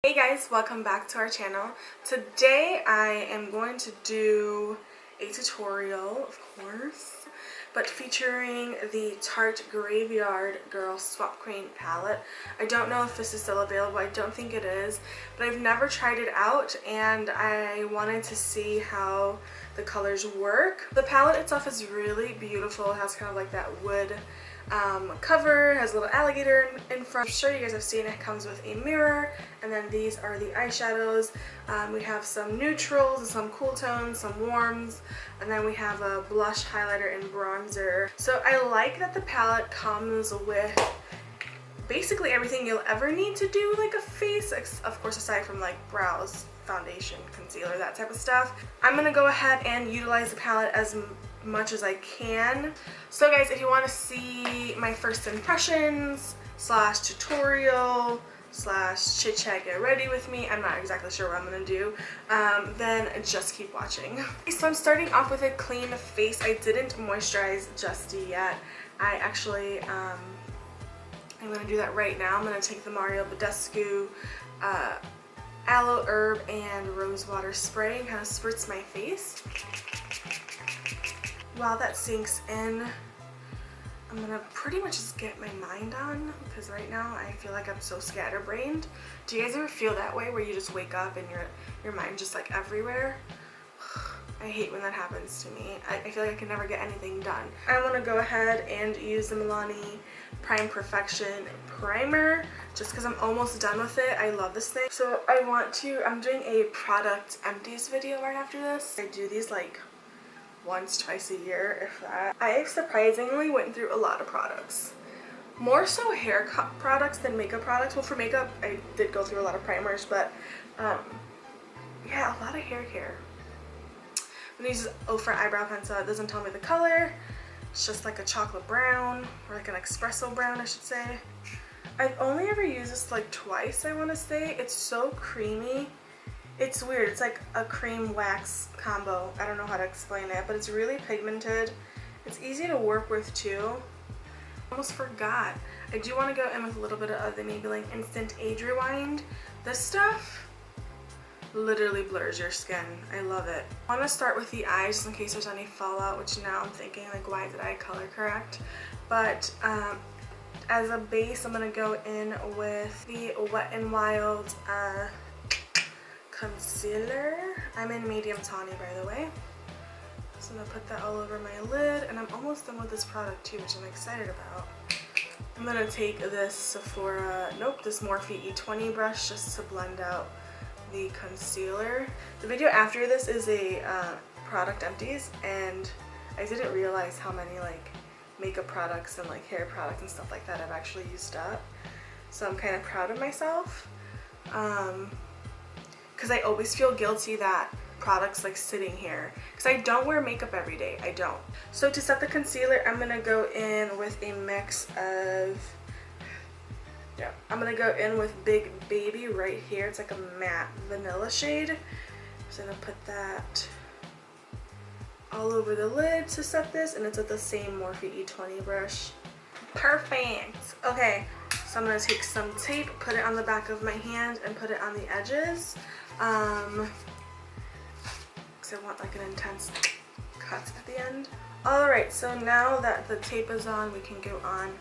Hey guys, welcome back to our channel. Today I am going to do a tutorial, of course, but featuring the Tarte Graveyard Girl Swap Queen palette. I don't know if this is still available, I don't think it is, but I've never tried it out and I wanted to see how the colors work. The palette itself is really beautiful. It has kind of like that wood cover, has a little alligator in front. I'm sure you guys have seen it. It comes with a mirror, and then these are the eyeshadows. We have some neutrals and some cool tones, some warms, and then we have a blush, highlighter, and bronzer. So I like that the palette comes with basically everything you'll ever need to do like a face, of course aside from like brows, foundation, concealer, that type of stuff. I'm gonna go ahead and utilize the palette as much as I can. So guys, if you want to see my first impressions slash tutorial slash chit chat, get ready with me, I'm not exactly sure what I'm gonna do, then just keep watching. So I'm starting off with a clean face. I didn't moisturize just yet. I actually I'm gonna do that right now. I'm gonna take the Mario Badescu aloe herb and rose water spray and kind of spritz my face. While that sinks in, I'm gonna pretty much just get my mind on, because right now I feel like I'm so scatterbrained. Do you guys ever feel that way where you just wake up and your mind just like everywhere? I hate when that happens to me. I feel like I can never get anything done. I want to go ahead and use the Milani Prime Perfection Primer just because I'm almost done with it. I love this thing. So I'm doing a product empties video right after this. I do these like once, twice a year, if that. I surprisingly went through a lot of products. More so hair products than makeup products. Well, for makeup, I did go through a lot of primers, but yeah, a lot of hair care. I'm gonna use this Ofra eyebrow pencil. It doesn't tell me the color. It's just like a chocolate brown, or like an espresso brown, I should say. I've only ever used this like twice, I want to say. It's so creamy. It's weird. It's like a cream wax combo. I don't know how to explain it, but it's really pigmented. It's easy to work with too. Almost forgot. I do want to go in with a little bit of the Maybelline Instant Age Rewind. This stuff literally blurs your skin. I love it. I want to start with the eyes just in case there's any fallout, which now I'm thinking like, why did I color correct? But as a base, I'm going to go in with the Wet n Wild concealer. I'm in medium tawny, by the way. So I'm gonna put that all over my lid, and I'm almost done with this product too, which I'm excited about. I'm gonna take this this Morphe E20 brush just to blend out the concealer. The video after this is a product empties, and I didn't realize how many like makeup products and like hair products and stuff like that I've actually used up. So I'm kind of proud of myself. Because I always feel guilty that products like sitting here, because I don't wear makeup every day. I don't. So to set the concealer, I'm gonna go in with a mix of I'm gonna go in with Big Baby right here. It's like a matte vanilla shade. So I'm gonna put that all over the lid to set this, and it's with the same Morphe E20 brush. Perfect. Okay, so I'm gonna take some tape, put it on the back of my hand, and put it on the edges. Because I want like an intense cut at the end. Alright, so now that the tape is on, we can go on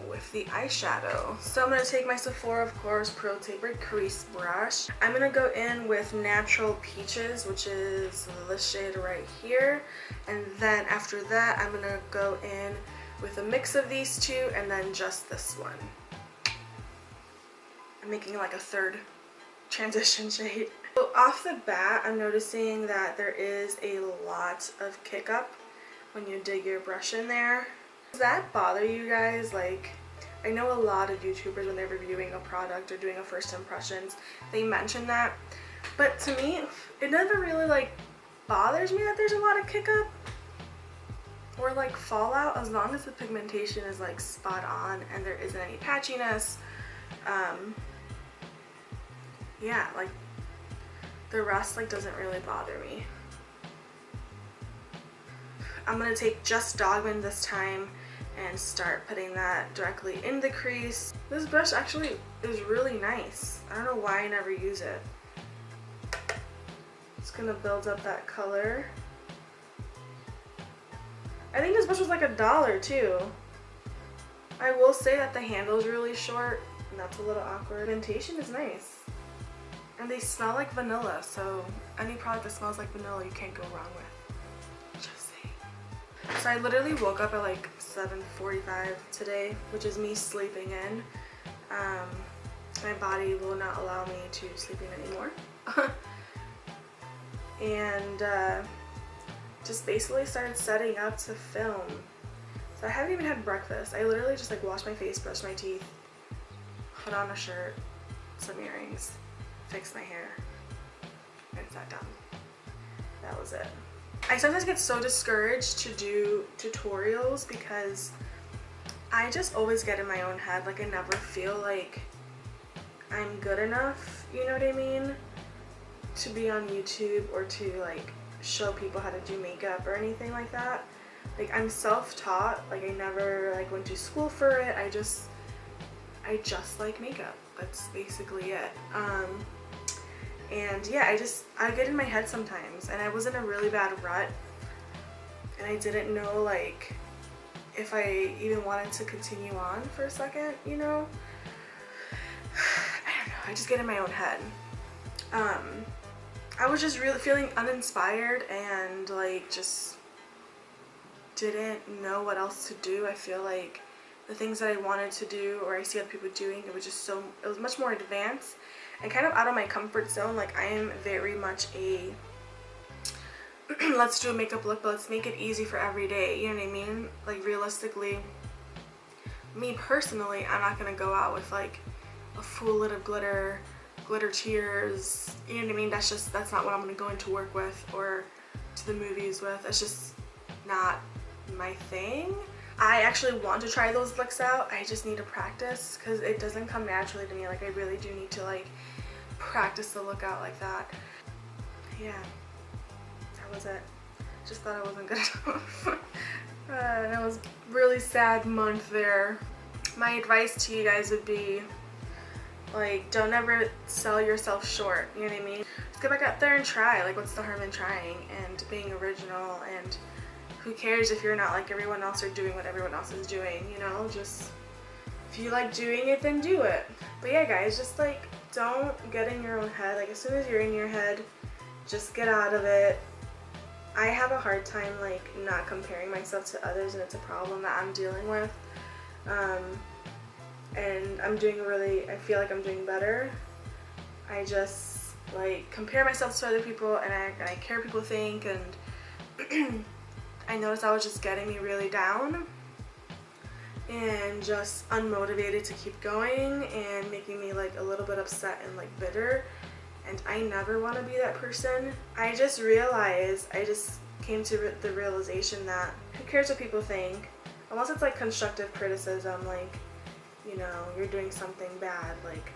with the eyeshadow. So I'm going to take my Sephora, of course, Pro Tapered Crease Brush. I'm going to go in with Natural Peaches, which is this shade right here. And then after that, I'm going to go in with a mix of these two, and then just this one. I'm making like a third transition shade. So off the bat, I'm noticing that there is a lot of kick up when you dig your brush in there. Does that bother you guys? Like, I know a lot of YouTubers, when they're reviewing a product or doing a first impressions, they mention that, but to me it never really like bothers me that there's a lot of kick up or like fallout, as long as the pigmentation is like spot on and there isn't any patchiness. Yeah, like the rest like doesn't really bother me. I'm gonna take Just Dogman this time and start putting that directly in the crease. This brush actually is really nice. I don't know why I never use it. It's gonna build up that color. I think this brush was like $1 too. I will say that the handle is really short and that's a little awkward. Pigmentation is nice. And they smell like vanilla, so any product that smells like vanilla you can't go wrong with. Just saying. So I literally woke up at like 7:45 today, which is me sleeping in. My body will not allow me to sleep in anymore. And just basically started setting up to film. So I haven't even had breakfast. I literally just like washed my face, brushed my teeth, put on a shirt, some earrings, fixed my hair, and sat down. That was it. I sometimes get so discouraged to do tutorials because I just always get in my own head. Like I never feel like I'm good enough, you know what I mean, to be on YouTube or to like show people how to do makeup or anything like that. Like I'm self-taught, like I never like went to school for it. I just like makeup. That's basically it. And yeah, I get in my head sometimes, and I was in a really bad rut and I didn't know like if I even wanted to continue on for a second, you know. I don't know, I just get in my own head. I was just really feeling uninspired and like just didn't know what else to do. I feel like the things that I wanted to do or I see other people doing, it was much more advanced and kind of out of my comfort zone. Like I am very much a let's do a makeup look, but let's make it easy for every day, you know what I mean? Like realistically, me personally, I'm not gonna go out with like a full lid of glitter tears, you know what I mean? That's not what I'm gonna go into work with or to the movies with. It's just not my thing. I actually want to try those looks out. I just need to practice because it doesn't come naturally to me. Like I really do need to like practice the look out like that. Yeah, that was it. Just thought I wasn't good enough. And it was a really sad month there. My advice to you guys would be like, don't ever sell yourself short, you know what I mean? Just get back out there and try. Like, what's the harm in trying and being original? And who cares if you're not like everyone else or doing what everyone else is doing, you know? Just, if you like doing it, then do it. But yeah, guys, just like, don't get in your own head. Like, as soon as you're in your head, just get out of it. I have a hard time, like, not comparing myself to others, and it's a problem that I'm dealing with. And I feel like I'm doing better. I just like compare myself to other people and I care what people think, and I noticed that was just getting me really down and just unmotivated to keep going and making me like a little bit upset and like bitter, and I never want to be that person. I just came to the realization that who cares what people think, unless it's like constructive criticism, like, you know, you're doing something bad, like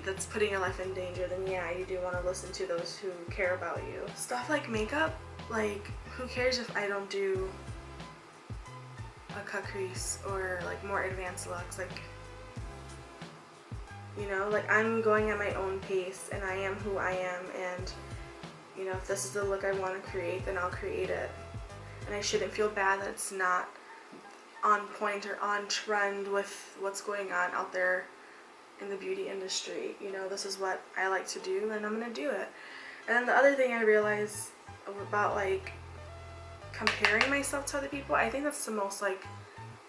that's putting your life in danger, then yeah, you do want to listen to those who care about you. Stuff like makeup, like who cares if I don't do a cut crease or like more advanced looks, like, you know, like I'm going at my own pace and I am who I am, and you know, if this is the look I want to create, then I'll create it. And I shouldn't feel bad that it's not on point or on trend with what's going on out there in the beauty industry. You know, this is what I like to do and I'm gonna do it. And then the other thing I realized about like comparing myself to other people, I think that's the most like,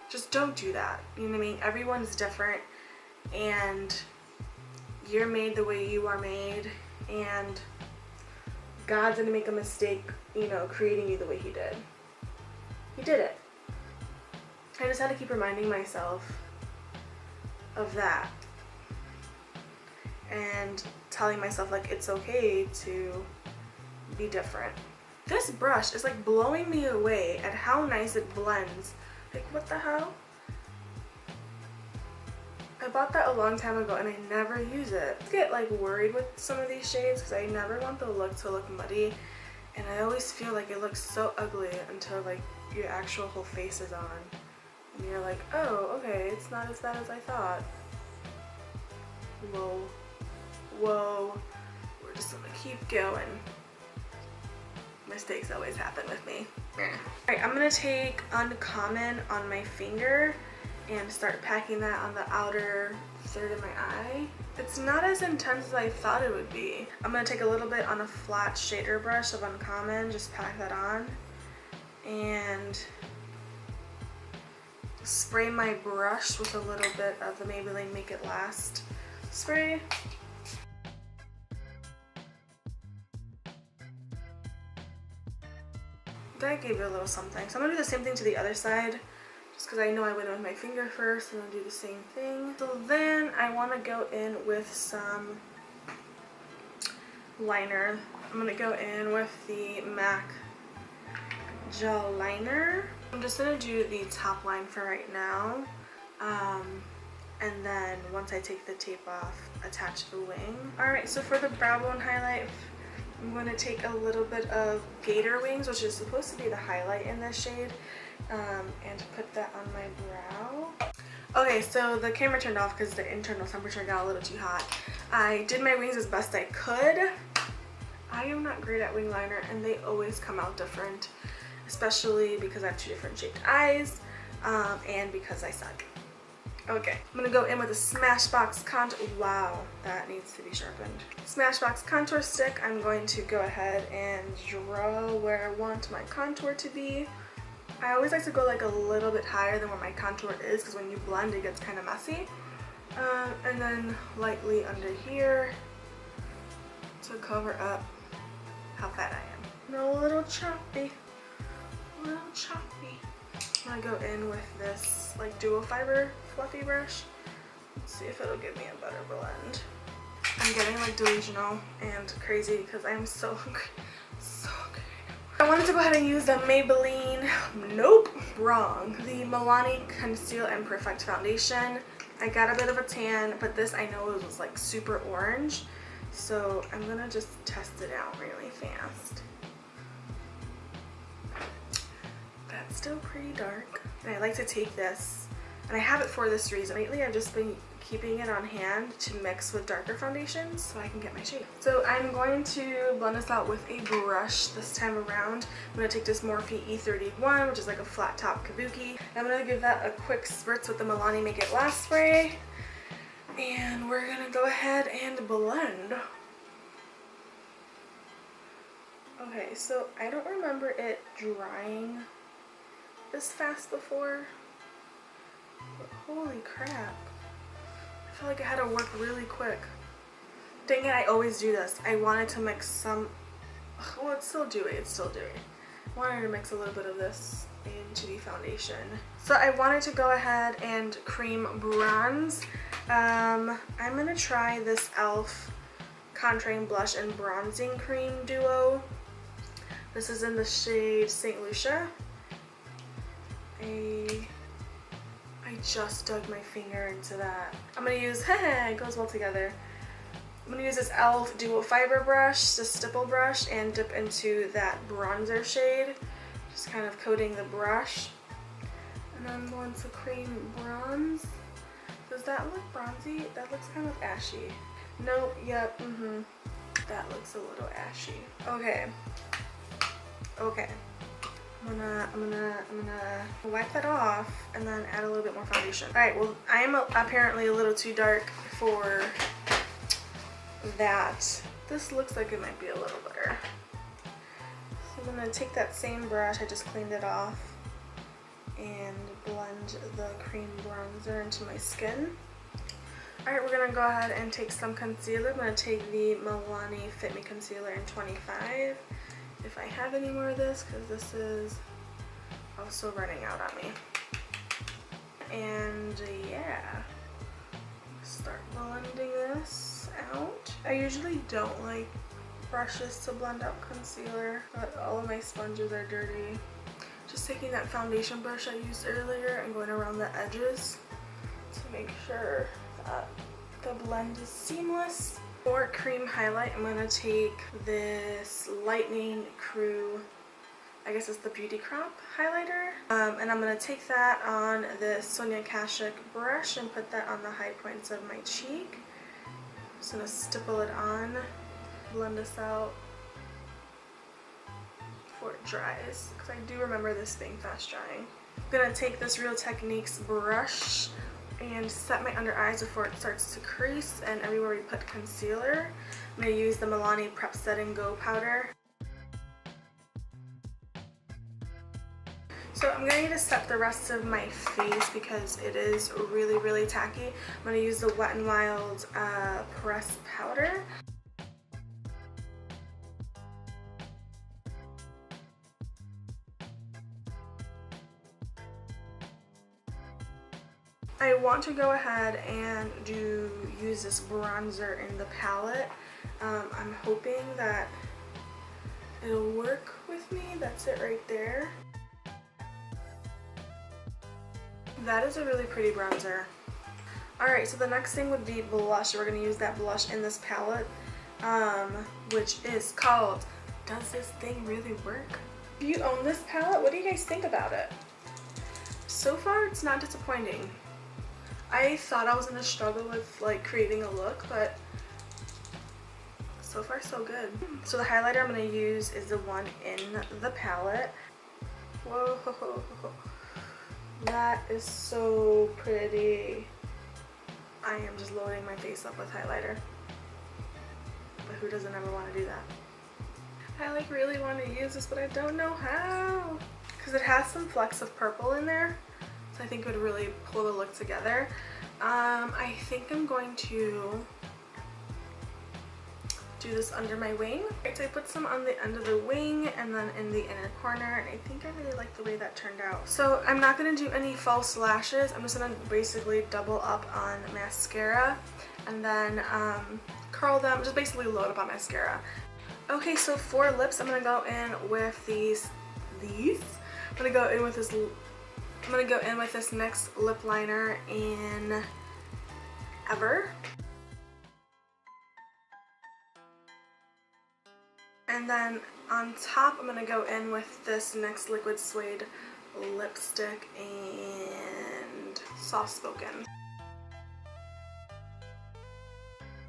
just don't do that. You know what I mean? Everyone's different and you're made the way you are made, and God didn't make a mistake, you know, creating you the way he did. He did it. I just had to keep reminding myself of that and telling myself like it's okay to be different. This brush is like blowing me away at how nice it blends. Like, what the hell? I bought that a long time ago and I never use it. I get like worried with some of these shades because I never want the look to look muddy, and I always feel like it looks so ugly until like your actual whole face is on and you're like, oh, okay, it's not as bad as I thought. whoa, whoa. We're just gonna keep going. Mistakes always happen with me. Alright, I'm gonna take Uncommon on my finger and start packing that on the outer third of my eye. It's not as intense as I thought it would be. I'm gonna take a little bit on a flat shader brush of Uncommon, just pack that on, and spray my brush with a little bit of the Maybelline Make It Last spray. That gave it a little something. So I'm gonna do the same thing to the other side, just because I know I went with my finger first, and then do the same thing. So then I want to go in with some liner. I'm gonna go in with the MAC gel liner. I'm just gonna do the top line for right now, and then once I take the tape off, attach the wing. Alright, so for the brow bone highlight, I'm going to take a little bit of Gator Wings, which is supposed to be the highlight in this shade, and put that on my brow. Okay, so the camera turned off because the internal temperature got a little too hot. I did my wings as best I could. I am not great at wing liner, and they always come out different, especially because I have two different shaped eyes, and because I suck. Okay, I'm gonna go in with a Smashbox contour. Wow, that needs to be sharpened. Smashbox contour stick. I'm going to go ahead and draw where I want my contour to be. I always like to go like a little bit higher than where my contour is, because when you blend it gets kind of messy. And then lightly under here to cover up how fat I am. A little choppy, a little choppy. I'm gonna go in with this like dual fiber fluffy brush. Let's see if it'll give me a better blend. I'm getting like delusional and crazy because I'm so hungry. So hungry. I wanted to go ahead and use the Maybelline, nope, wrong, the Milani Conceal and Perfect Foundation. I got a bit of a tan, but this I know it was like super orange, so I'm gonna just test it out really fast. That's still pretty dark. And I like to take this, and I have it for this reason. Lately I've just been keeping it on hand to mix with darker foundations so I can get my shade. So I'm going to blend this out with a brush this time around. I'm going to take this Morphe E31, which is like a flat top kabuki. I'm going to give that a quick spritz with the Milani Make It Last spray. And we're going to go ahead and blend. Okay, so I don't remember it drying this fast before, but holy crap. I feel like I had to work really quick. Dang it, I always do this. I wanted to mix some, well, it's still dewy, it's still dewy. I wanted to mix a little bit of this into the foundation. So I wanted to go ahead and cream bronze. I'm gonna try this e.l.f. Contouring Blush and Bronzing Cream Duo. This is in the shade St. Lucia. I just dug my finger into that. I'm gonna use, it goes well together. I'm gonna use this e.l.f. Dual Fiber brush, this stipple brush, and dip into that bronzer shade. Just kind of coating the brush. And I'm going to cream bronze. Does that look bronzy? That looks kind of ashy. Nope, yep, that looks a little ashy. Okay. Okay. I'm gonna wipe that off and then add a little bit more foundation. Alright, well, I'm apparently a little too dark for that. This looks like it might be a little better. So I'm gonna take that same brush, I just cleaned it off, and blend the cream bronzer into my skin. Alright, we're gonna go ahead and take some concealer. I'm gonna take the Milani Fit Me Concealer in 25. If I have any more of this, because this is also running out on me. And yeah, start blending this out. I usually don't like brushes to blend out concealer, but all of my sponges are dirty. Just taking that foundation brush I used earlier and going around the edges to make sure that the blend is seamless. For cream highlight, I'm going to take this Lightning Crew, I guess it's the Beauty Crop highlighter. And I'm going to take that on this Sonia Kashuk brush and put that on the high points of my cheek. Just gonna stipple it on, blend this out before it dries, because I do remember this being fast drying. I'm gonna take this Real Techniques brush and set my under eyes before it starts to crease, and everywhere we put concealer. I'm gonna use the Milani Prep Set and Go powder. So I'm going to set the rest of my face because it is really, really tacky. I'm going to use the Wet n Wild pressed powder. I want to go ahead and use this bronzer in the palette. I'm hoping that it'll work with me. That's it right there. That is a really pretty bronzer. Alright, so the next thing would be blush. We're going to use that blush in this palette, which is called Does This Thing Really Work? Do you own this palette? What do you guys think about it? So far, it's not disappointing. I thought I was going to struggle with like creating a look, but so far so good. So the highlighter I'm going to use is the one in the palette. Whoa. That is so pretty. I am just loading my face up with highlighter. But who doesn't ever want to do that? I like really want to use this, but I don't know how. Because it has some flecks of purple in there. So I think it would really pull the look together. I think I'm going to do this under my wing. So I put some on the end of the wing and then in the inner corner, and I think I really like the way that turned out. So I'm not going to do any false lashes. I'm just going to basically double up on mascara and then curl them, just basically load up on mascara. Okay, so for lips, I'm going to go in with these. I'm going to go in with this. I'm going to go in with this NYX lip liner in Ever. And then on top, I'm going to go in with this NYX Liquid Suede lipstick and Soft Spoken.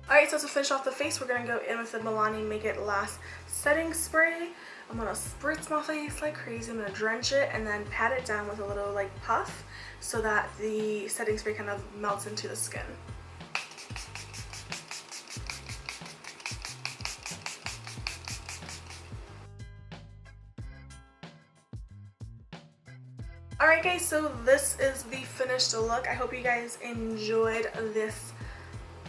Alright, so to finish off the face, we're going to go in with the Milani Make It Last setting spray. I'm going to spritz my face like crazy. I'm going to drench it and then pat it down with a little like puff so that the setting spray kind of melts into the skin. Alright guys, so this is the finished look. I hope you guys enjoyed this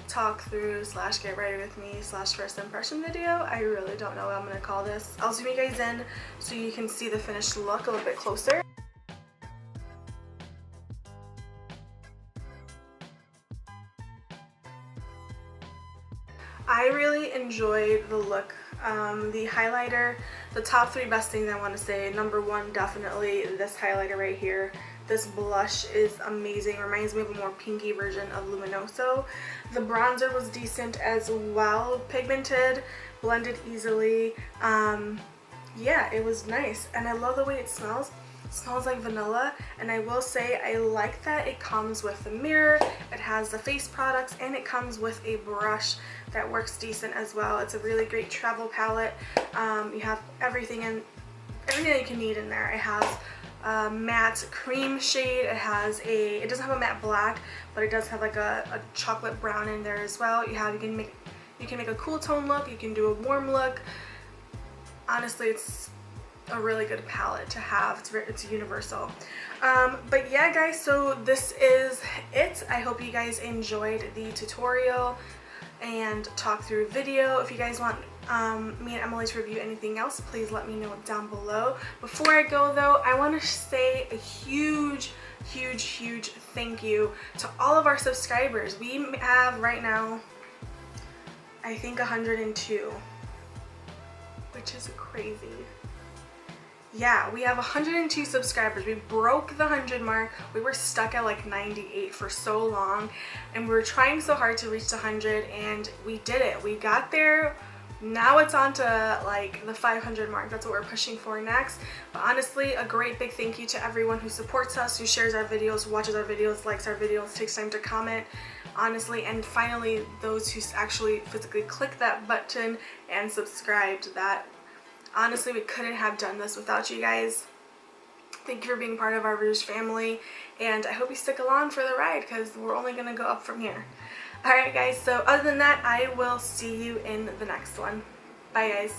talk through slash get ready with me slash first impression video. I really don't know what I'm going to call this. I'll zoom you guys in so you can see the finished look a little bit closer. I really enjoyed the look. The highlighter, the top three best things I want to say. Number one, definitely this highlighter right here. This blush is amazing. Reminds me of a more pinky version of Luminoso. The bronzer was decent as well. Pigmented, blended easily. Yeah, it was nice. And I love the way it smells. It smells like vanilla, and I will say I like that it comes with the mirror, it has the face products, and it comes with a brush that works decent as well. It's a really great travel palette. You have everything that you can need in there. It has a matte cream shade, it doesn't have a matte black, but it does have like a chocolate brown in there as well. You can make a cool tone look, you can do a warm look. Honestly, it's a really good palette to have. It's universal. But yeah guys, so this is it. I hope you guys enjoyed the tutorial and talk through video. If you guys want me and Emily to review anything else, please let me know down below. Before I go though, I want to say a huge thank you to all of our subscribers. We have right now, I think 102, which is crazy. Yeah, we have 102 subscribers. We broke the 100 mark. We were stuck at like 98 for so long, and we were trying so hard to reach the 100, and we did it. We got there. Now it's on to like the 500 mark. That's what we're pushing for next. But honestly, a great big thank you to everyone who supports us, who shares our videos, watches our videos, likes our videos, takes time to comment. honestly. And finally, those who actually physically click that button and subscribe to that. Honestly, we couldn't have done this without you guys. Thank you for being part of our Rouge family, and I hope you stick along for the ride because we're only going to go up from here. Alright guys, so other than that, I will see you in the next one. Bye guys.